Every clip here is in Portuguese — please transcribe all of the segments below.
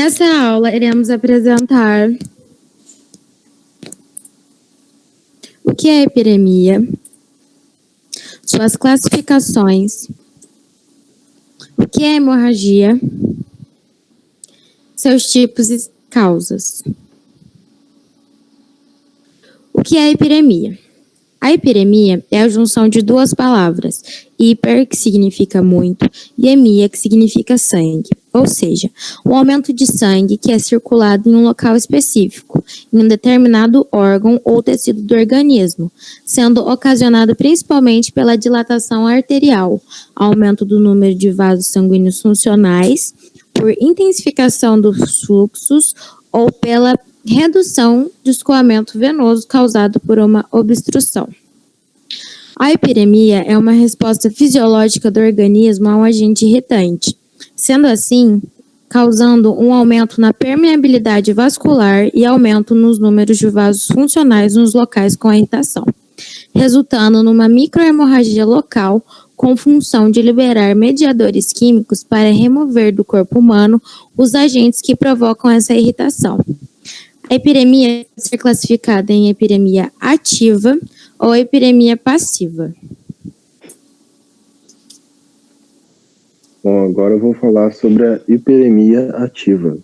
Nessa aula, iremos apresentar o que é epidemia, suas classificações, o que é hemorragia, seus tipos e causas. O que é epidemia? A epidemia é a junção de duas palavras, hiper, que significa muito, e emia, que significa sangue, ou seja, um aumento de sangue que é circulado em um local específico, em um determinado órgão ou tecido do organismo, sendo ocasionado principalmente pela dilatação arterial, aumento do número de vasos sanguíneos funcionais, por intensificação dos fluxos ou pela redução do escoamento venoso causado por uma obstrução. A epidemia é uma resposta fisiológica do organismo a um agente irritante, sendo assim, causando um aumento na permeabilidade vascular e aumento nos números de vasos funcionais nos locais com a irritação, resultando numa microhemorragia local com função de liberar mediadores químicos para remover do corpo humano os agentes que provocam essa irritação. A epidemia pode ser classificada em epidemia ativa ou epidemia passiva. Bom, agora eu vou falar sobre a epidemia ativa.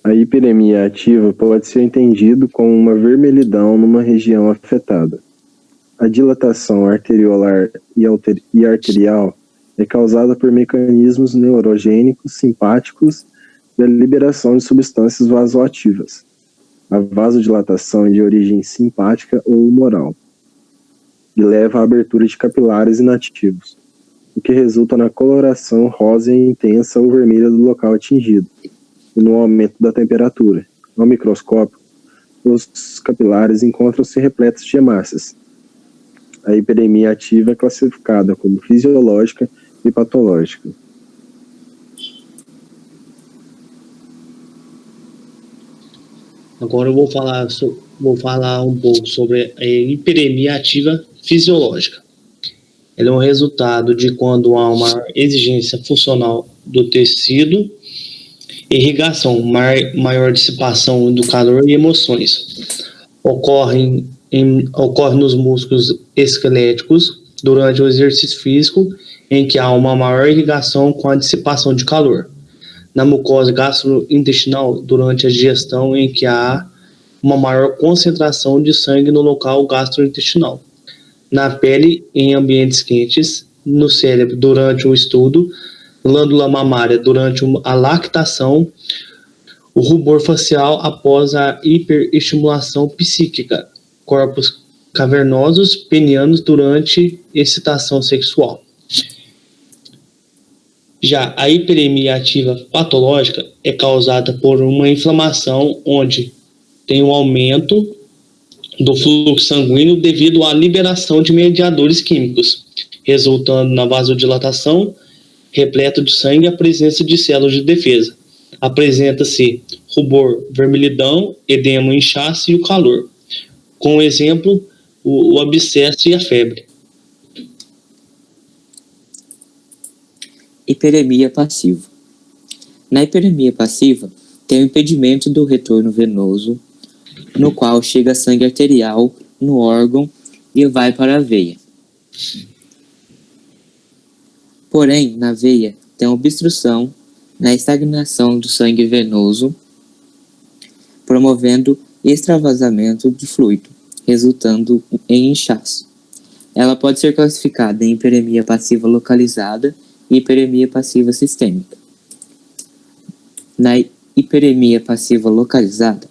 A epidemia ativa pode ser entendido como uma vermelhidão numa região afetada. A dilatação arteriolar e arterial é causada por mecanismos neurogênicos simpáticos e a liberação de substâncias vasoativas. A vasodilatação é de origem simpática ou humoral e leva à abertura de capilares inativos, o que resulta na coloração rosa intensa ou vermelha do local atingido e no aumento da temperatura. Ao microscópio, os capilares encontram-se repletos de hemácias. A epidemia ativa é classificada como fisiológica e patológica. Agora eu vou falar um pouco sobre a epidemia ativa fisiológica. Ela é um resultado de quando há uma exigência funcional do tecido, irrigação, maior dissipação do calor e emoções. Ocorre nos músculos esqueléticos durante o exercício físico, em que há uma maior irrigação com a dissipação de calor. Na mucosa gastrointestinal, durante a digestão, em que há uma maior concentração de sangue no local gastrointestinal. Na pele, em ambientes quentes. No cérebro, durante o estudo. Glândula mamária, durante a lactação. O rubor facial após a hiperestimulação psíquica. Corpos cavernosos penianos durante excitação sexual. Já a hiperemia ativa patológica é causada por uma inflamação onde tem um aumento do fluxo sanguíneo devido à liberação de mediadores químicos, resultando na vasodilatação, repleto de sangue e a presença de células de defesa. Apresenta-se rubor, vermelhidão, edema, inchaço e o calor. Com exemplo, o abscesso e a febre. Hiperemia passiva. Na hiperemia passiva, tem o impedimento do retorno venoso, no qual chega sangue arterial no órgão e vai para a veia. Porém, na veia, tem obstrução na estagnação do sangue venoso, promovendo extravasamento de fluido, resultando em inchaço. Ela pode ser classificada em hiperemia passiva localizada e hiperemia passiva sistêmica. Na hiperemia passiva localizada,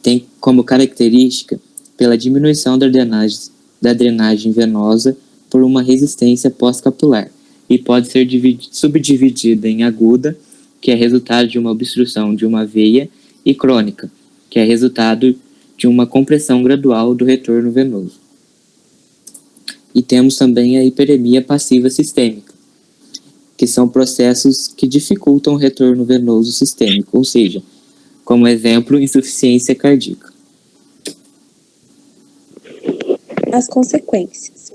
tem como característica pela diminuição da drenagem venosa por uma resistência pós-capilar e pode ser subdividida em aguda, que é resultado de uma obstrução de uma veia, e crônica, que é resultado de uma compressão gradual do retorno venoso. E temos também a hiperemia passiva sistêmica, que são processos que dificultam o retorno venoso sistêmico, ou seja, como exemplo, insuficiência cardíaca. As consequências.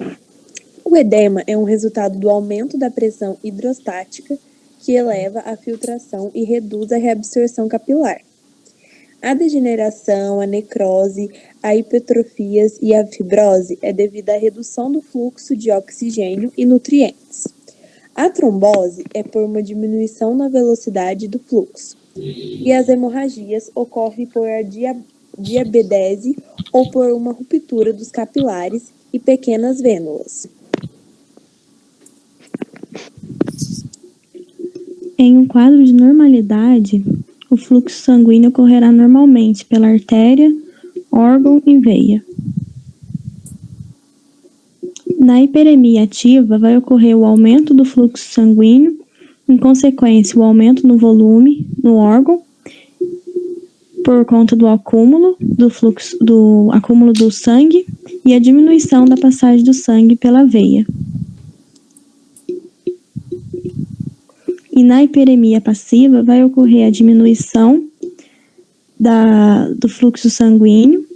O edema é um resultado do aumento da pressão hidrostática, que eleva a filtração e reduz a reabsorção capilar. A degeneração, a necrose, a hipertrofias e a fibrose é devido à redução do fluxo de oxigênio e nutrientes. A trombose é por uma diminuição na velocidade do fluxo. E as hemorragias ocorrem por a diabedese ou por uma ruptura dos capilares e pequenas vênulas. Em um quadro de normalidade, o fluxo sanguíneo ocorrerá normalmente pela artéria, órgão e veia. Na hiperemia ativa, vai ocorrer o aumento do fluxo sanguíneo, em consequência, o aumento no volume no órgão, por conta do acúmulo do sangue e a diminuição da passagem do sangue pela veia. E na hiperemia passiva vai ocorrer a diminuição do fluxo sanguíneo,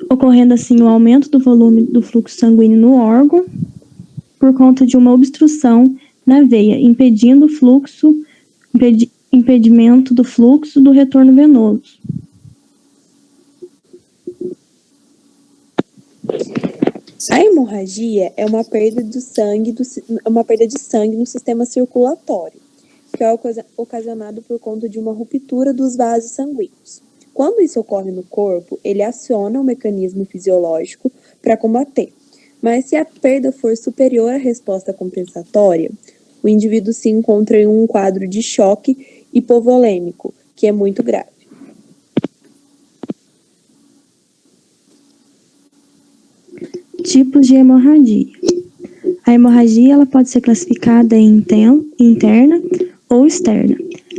ocorrendo assim o aumento do volume do fluxo sanguíneo no órgão, por conta de uma obstrução na veia, impedimento do fluxo do retorno venoso. A hemorragia é uma perda de sangue no sistema circulatório, que é ocasionado por conta de uma ruptura dos vasos sanguíneos. Quando isso ocorre no corpo, ele aciona o mecanismo fisiológico para combater. Mas se a perda for superior à resposta compensatória, o indivíduo se encontra em um quadro de choque hipovolêmico, que é muito grave. Tipos de hemorragia. A hemorragia ela pode ser classificada em interna ou externa.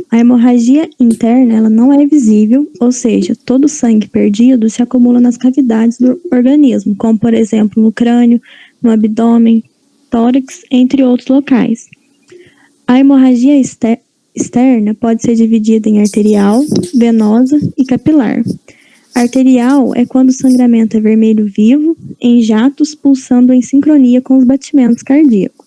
A hemorragia interna ela não é visível, ou seja, todo o sangue perdido se acumula nas cavidades do organismo, como por exemplo no crânio, no abdômen, tórax, entre outros locais. A hemorragia externa pode ser dividida em arterial, venosa e capilar. Arterial é quando o sangramento é vermelho vivo, em jatos, pulsando em sincronia com os batimentos cardíacos.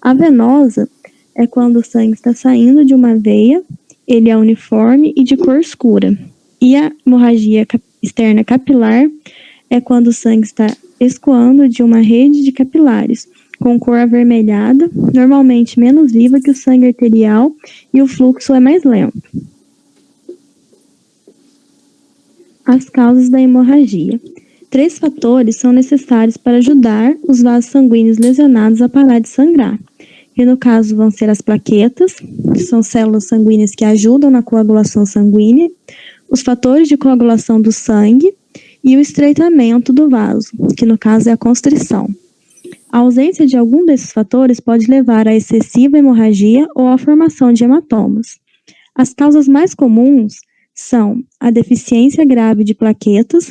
A venosa é quando o sangue está saindo de uma veia, ele é uniforme e de cor escura. E a hemorragia externa capilar é quando o sangue está escoando de uma rede de capilares, com cor avermelhada, normalmente menos viva que o sangue arterial, e o fluxo é mais lento. As causas da hemorragia. 3 fatores são necessários para ajudar os vasos sanguíneos lesionados a parar de sangrar. E no caso vão ser as plaquetas, que são células sanguíneas que ajudam na coagulação sanguínea, os fatores de coagulação do sangue e o estreitamento do vaso, que no caso é a constrição. A ausência de algum desses fatores pode levar a excessiva hemorragia ou à formação de hematomas. As causas mais comuns são a deficiência grave de plaquetas,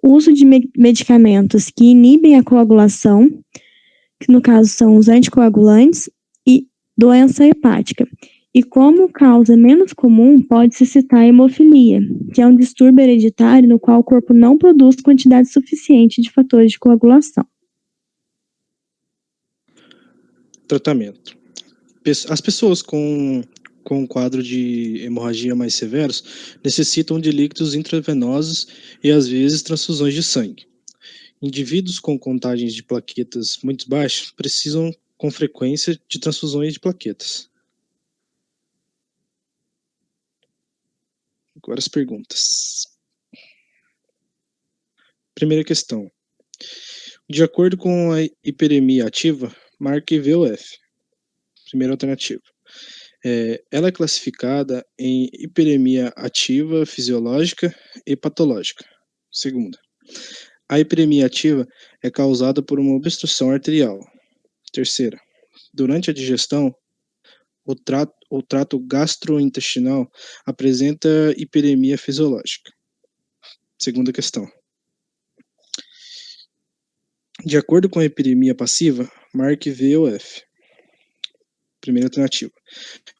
uso de medicamentos que inibem a coagulação, que no caso são os anticoagulantes, e doença hepática. E como causa menos comum, pode-se citar a hemofilia, que é um distúrbio hereditário no qual o corpo não produz quantidade suficiente de fatores de coagulação. Tratamento. As pessoas com um quadro de hemorragia mais severos necessitam de líquidos intravenosos e, às vezes, transfusões de sangue. Indivíduos com contagens de plaquetas muito baixas precisam, com frequência, de transfusões de plaquetas. Agora as perguntas. Primeira questão. De acordo com a hiperemia ativa, marque VOF. Primeira alternativa. Ela é classificada em hiperemia ativa, fisiológica e patológica. Segunda. A hiperemia ativa é causada por uma obstrução arterial. Terceira. Durante a digestão, o trato gastrointestinal apresenta hiperemia fisiológica. Segunda questão. De acordo com a hiperemia passiva, marque VOF. Primeira alternativa.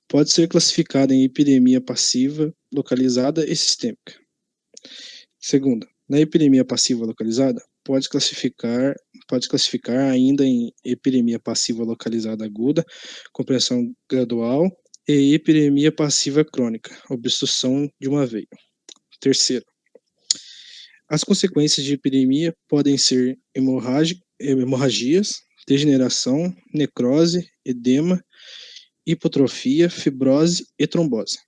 Pode ser classificada em hiperemia passiva, localizada e sistêmica. Segunda. Na hiperemia passiva localizada, pode classificar ainda em epidemia passiva localizada aguda, compressão gradual, e epidemia passiva crônica, obstrução de uma veia. Terceiro, as consequências de epidemia podem ser hemorragias, degeneração, necrose, edema, hipotrofia, fibrose e trombose.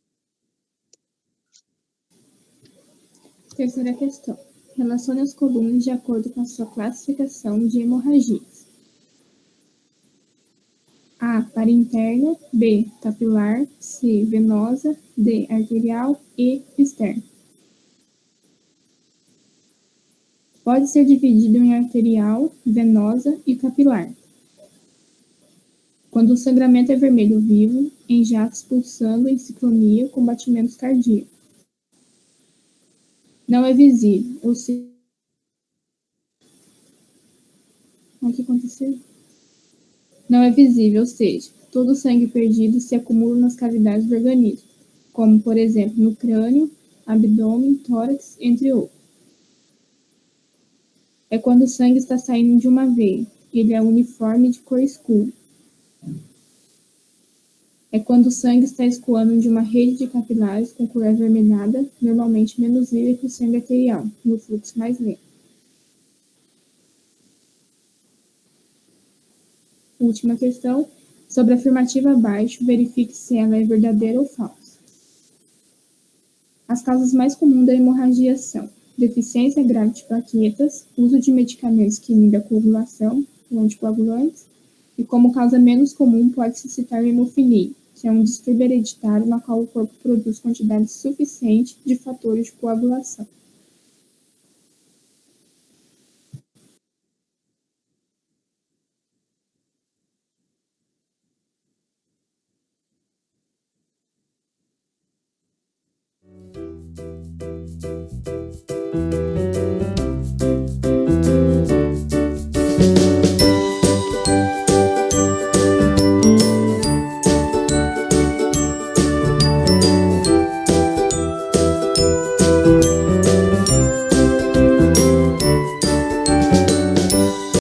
Terceira questão. Relacione as colunas de acordo com a sua classificação de hemorragias. A. Para interna. B. Capilar. C. Venosa. D. Arterial. E. Externa. Pode ser dividido em arterial, venosa e capilar. Quando o sangramento é vermelho vivo, em jatos pulsando em ciclonia com batimentos cardíacos. Não é visível, ou seja... O que aconteceu? Não é visível, ou seja, todo o sangue perdido se acumula nas cavidades do organismo, como, por exemplo, no crânio, abdômen, tórax, entre outros. É quando o sangue está saindo de uma veia, ele é uniforme de cor escura. É quando o sangue está escoando de uma rede de capilares com cor avermelhada, normalmente menos livre que o sangue arterial, no fluxo mais lento. Última questão. Sobre a afirmativa abaixo, verifique se ela é verdadeira ou falsa. As causas mais comuns da hemorragia são deficiência grave de plaquetas, uso de medicamentos que inibem a coagulação, ou anticoagulantes, e como causa menos comum pode-se citar a hemofilia, que é um distúrbio hereditário na qual o corpo produz quantidade suficiente de fatores de coagulação.